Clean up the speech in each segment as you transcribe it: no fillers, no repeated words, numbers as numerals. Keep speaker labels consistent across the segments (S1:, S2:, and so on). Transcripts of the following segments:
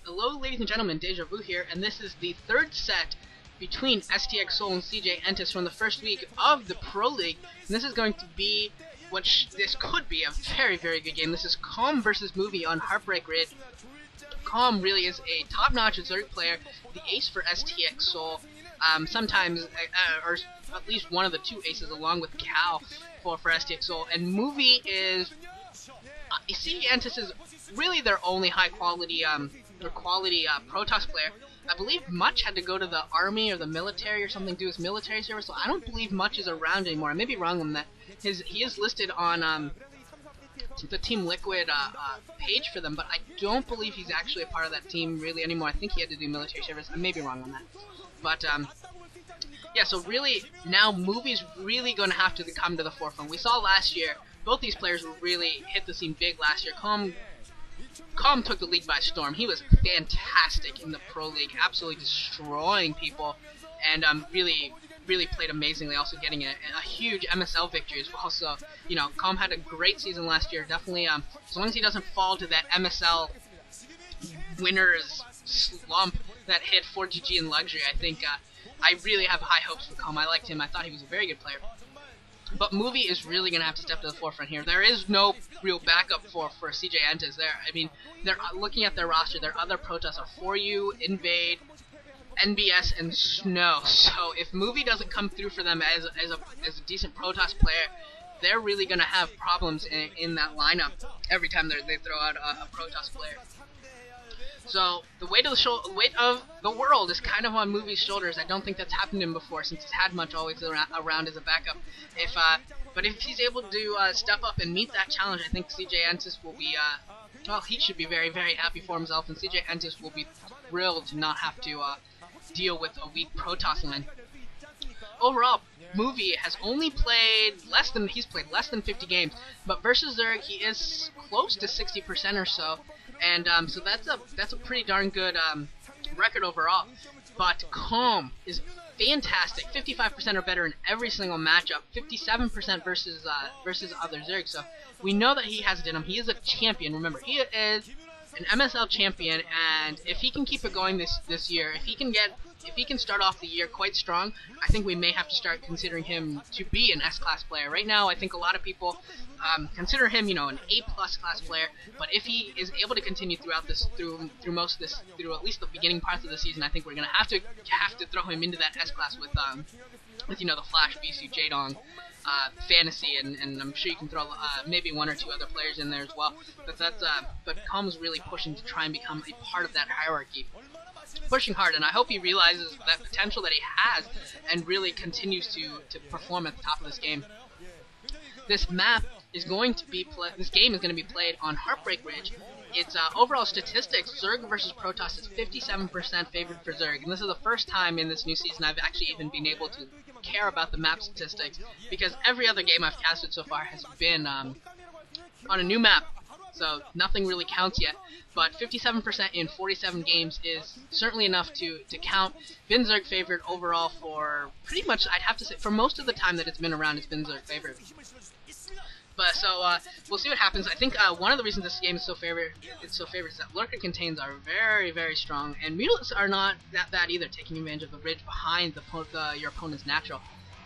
S1: Hello ladies and gentlemen, Deja Vu here, and this is the third set between STX Seoul and CJ Entus from the first week of the Pro League, and this is going to be this could be a very, very good game. This is Calm versus Movie on Heartbreak Ridge. Calm really is a top-notch Zerg player, the ace for STX Seoul, sometimes, or at least one of the two aces along with Cal for STX Seoul, and Movie is, CJ Entus is really their only high-quality Protoss player. I believe Much had to go to the army or the military or something, do his military service, so I don't believe Much is around anymore. I may be wrong on that. He is listed on the Team Liquid page for them, but I don't believe he's actually a part of that team really anymore. I think he had to do military service. I may be wrong on that. But, yeah, so really, now Movie's really going to have to come to the forefront. We saw last year, both these players really hit the scene big last year. Calm took the league by storm. He was fantastic in the Pro League, absolutely destroying people, and really played amazingly, also getting a huge MSL victory as well. So, you know, Calm had a great season last year. Definitely, as long as he doesn't fall to that MSL winners slump that hit 4GG in Luxury, I think I really have high hopes for Calm. I liked him. I thought he was a very good player. But Movie is really going to have to step to the forefront here. There is no real backup for CJ Entus there. I mean, they're looking at their roster. Their other Protoss are 4U, Invade, NBS, and Snow. So if Movie doesn't come through for them as a decent Protoss player, they're really going to have problems in that lineup every time they throw out a Protoss player. So the weight of the world is kind of on Movie's shoulders. I don't think that's happened to him before, since he's had Much always around as a backup. But if he's able to step up and meet that challenge, I think CJ Entus will be well, he should be very, very happy for himself, and CJ Entus will be thrilled to not have to deal with a weak Protoss line. Overall, Movie has only played less than 50 games, but versus Zerg he is close to 60% or so. And so that's a pretty darn good record overall. But Calm is fantastic, 55% or better in every single matchup, 57% versus other Zerg. So we know that he has it in him. He is a champion. Remember, he is an MSL champion, and if he can keep it going this year, if he can start off the year quite strong, I think we may have to start considering him to be an S-class player. Right now, I think a lot of people consider him, you know, an A-plus class player. But if he is able to continue throughout this, through at least the beginning parts of the season, I think we're gonna have to throw him into that S-class with you know, the Flash, Bisu, Jadong, Fantasy, and I'm sure you can throw maybe one or two other players in there as well. But Calm is really pushing to try and become a part of that hierarchy. Pushing hard, and I hope he realizes that potential that he has and really continues to perform at the top of this game. This map is going to be this game is going to be played on Heartbreak Ridge. Its overall statistics, Zerg versus Protoss, is 57% favored for Zerg, and this is the first time in this new season I've actually even been able to care about the map statistics, because every other game I've casted so far has been on a new map, so nothing really counts yet. But 57% in 47 games is certainly enough to count. Been Zerg favored overall for pretty much, I'd have to say, for most of the time that it's been around, it's been Zerg favored. But so we'll see what happens. I think one of the reasons this game is so favored is that Lurker Contains are very, very strong, and Mutants are not that bad either, taking advantage of the ridge behind your opponent's natural.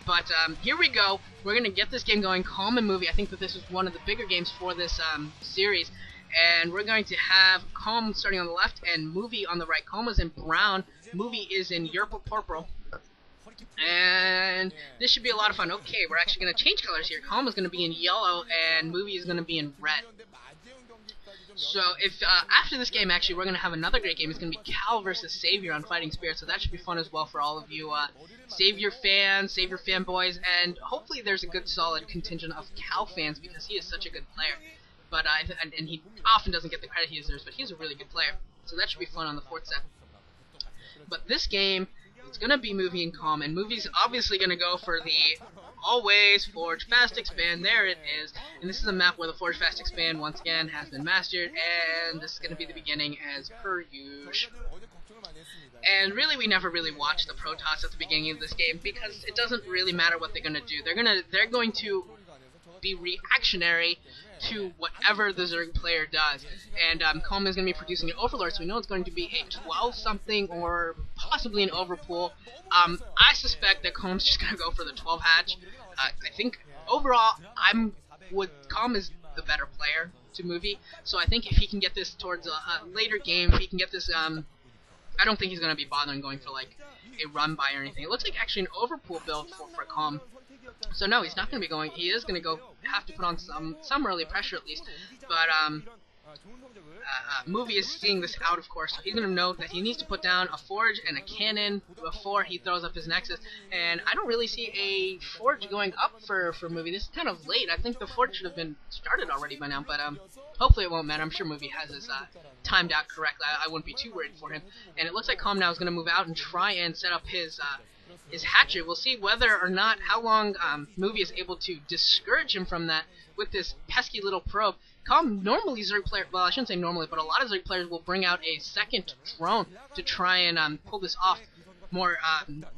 S1: But here we go. We're gonna get this game going. Calm and Movie. I think that this is one of the bigger games for this series, and we're going to have Calm starting on the left and Movie on the right. Calm is in brown. Movie is in purple. And this should be a lot of fun. Okay, we're actually going to change colors here. Calm is going to be in yellow, and Movie is going to be in red. So if after this game, actually, we're going to have another great game. It's going to be Cal versus Savior on Fighting Spirit, so that should be fun as well for all of you Savior fans, Savior fanboys, and hopefully there's a good solid contingent of Cal fans, because he is such a good player. But and he often doesn't get the credit he deserves, but he's a really good player. So that should be fun on the fourth set. But this game, it's going to be Movie and Calm, and Movie's obviously going to go for the always Forge Fast Expand. There it is. And this is a map where the Forge Fast Expand once again has been mastered, and this is going to be the beginning as per usual. And really, we never really watch the Protoss at the beginning of this game, because it doesn't really matter what they're going to do. They're going to be reactionary to whatever the Zerg player does. And Calm is going to be producing an Overlord, so we know it's going to be a 12-something or possibly an Overpool. I suspect that Calm's just going to go for the 12 hatch. I think overall, Calm is the better player to Movie, so I think if he can get this towards a later game, if he can get this, I don't think he's going to be bothering going for like a run by or anything. It looks like actually an Overpool build for Calm. So no, he's not going to be going. He is going to have to put on some early pressure at least. But Movie is seeing this out, of course. So he's going to know that he needs to put down a Forge and a Cannon before he throws up his Nexus. And I don't really see a Forge going up for Movie. This is kind of late. I think the Forge should have been started already by now. But hopefully it won't matter. I'm sure Movie has this timed out correctly. I wouldn't be too worried for him. And it looks like Calm now is going to move out and try and set up his hatchet. We'll see whether or not how long Movie is able to discourage him from that with this pesky little probe. Calm, normally Zerg player, well I shouldn't say normally, but a lot of Zerg players will bring out a second drone to try and pull this off more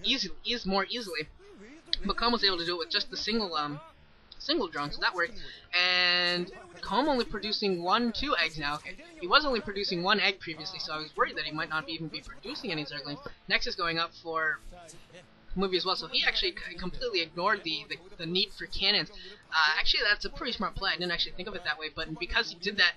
S1: easily. But Calm was able to do it with just the single drone, so that worked. And Calm only producing 2 eggs now. Okay, he was only producing 1 egg previously, so I was worried that he might not even be producing any Zerglings. Nexus going up for Movie as well, so he actually completely ignored the need for cannons. Actually, that's a pretty smart play. I didn't actually think of it that way, but because he did that,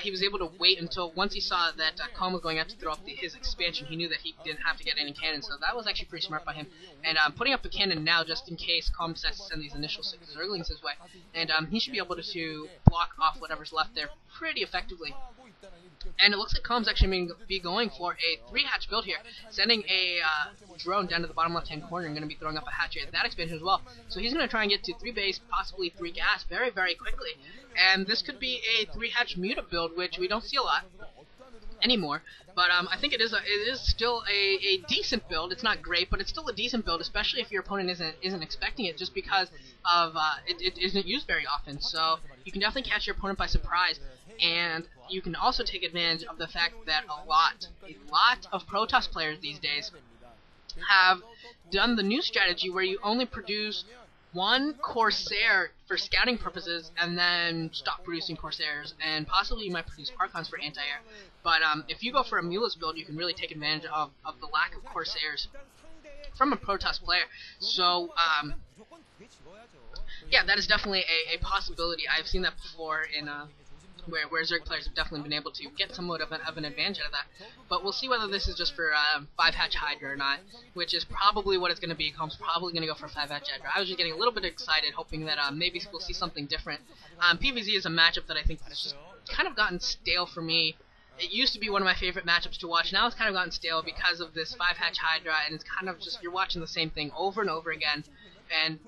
S1: he was able to wait until once he saw that Calm was going out to throw up his expansion, he knew that he didn't have to get any cannons, so that was actually pretty smart by him. And putting up a cannon now, just in case Calm decides to send these initial 6 Zerglings his way, and he should be able to block off whatever's left there pretty effectively. And it looks like Calm's actually going to be going for a 3-hatch build here, sending a drone down to the bottom left-hand corner and going to be throwing up a hatchery at that expansion as well. So he's going to try and get to 3 base, possibly 3 gas very, very quickly. And this could be a 3-hatch muta build, which we don't see a lot anymore. But I think it is still a decent build. It's not great, but it's still a decent build, especially if your opponent isn't expecting it, just because of it isn't used very often. So you can definitely catch your opponent by surprise. And you can also take advantage of the fact that a lot of Protoss players these days have done the new strategy where you only produce 1 Corsair for scouting purposes and then stop producing Corsairs, and possibly you might produce Archons for anti-air. But if you go for a Mulus build, you can really take advantage of the lack of Corsairs from a Protoss player. So yeah, that is definitely a possibility. I've seen that before in where Zerg players have definitely been able to get somewhat of an advantage out of that. But we'll see whether this is just for 5-hatch Hydra or not, which is probably what it's going to be. Calm's probably going to go for 5-hatch Hydra. I was just getting a little bit excited, hoping that maybe we'll see something different. PvZ is a matchup that I think has just kind of gotten stale for me. It used to be one of my favorite matchups to watch. Now it's kind of gotten stale because of this 5-hatch Hydra, and it's kind of just, you're watching the same thing over and over again, and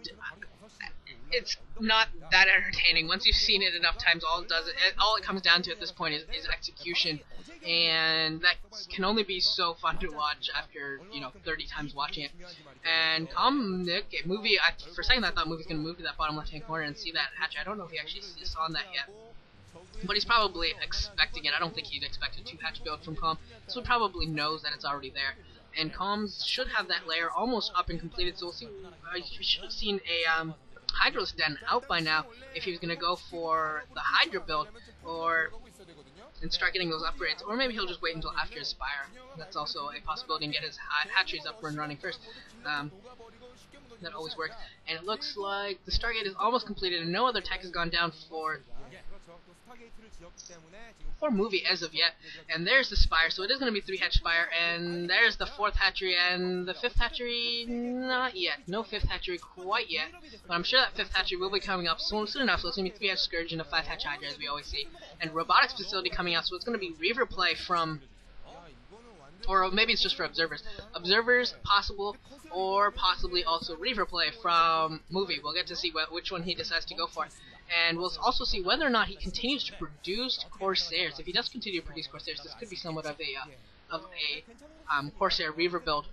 S1: it's not that entertaining. Once you've seen it enough times, all it comes down to at this point is execution, and that can only be so fun to watch after 30 times watching it. And Movie, for a second I thought Movie's going to move to that bottom left-hand corner and see that hatch. I don't know if he actually saw that yet, but he's probably expecting it. I don't think he'd expect a 2-hatch build from Calm, so he probably knows that it's already there. And Calm should have that layer almost up and completed, so we'll see. We should have seen a Hydra's Den out by now if he was going to go for the Hydra build and start getting those upgrades, or maybe he'll just wait until after his Spire. That's also a possibility, and get his hatcheries up and running first. That always works. And it looks like the Stargate is almost completed and no other tech has gone down for Movie as of yet. And there's the Spire, so it is going to be 3-hatch Spire, and there's the 4th hatchery, and the 5th hatchery, not yet. No 5th hatchery quite yet, but I'm sure that 5th hatchery will be coming up soon enough, so it's going to be 3-hatch Scourge and a 5-hatch Hydra, as we always see. And Robotics Facility coming out, so it's going to be Reaver play from, or maybe it's just for Observers. Observers, possible, or possibly also Reaver play from Movie. We'll get to see which one he decides to go for. And we'll also see whether or not he continues to produce Corsairs. If he does continue to produce Corsairs, this could be somewhat of a Corsair Reaver build.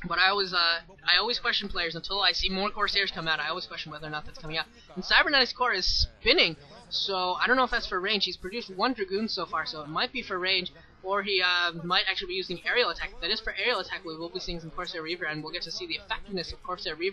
S1: But I always question players until I see more Corsairs come out. I always question whether or not that's coming out. And Cybernetics Core is spinning, so I don't know if that's for range. He's produced 1 Dragoon so far, so it might be for range, or he might actually be using aerial attack. If that is for aerial attack, we will be seeing some Corsair Reaver, and we'll get to see the effectiveness of Corsair Reaver.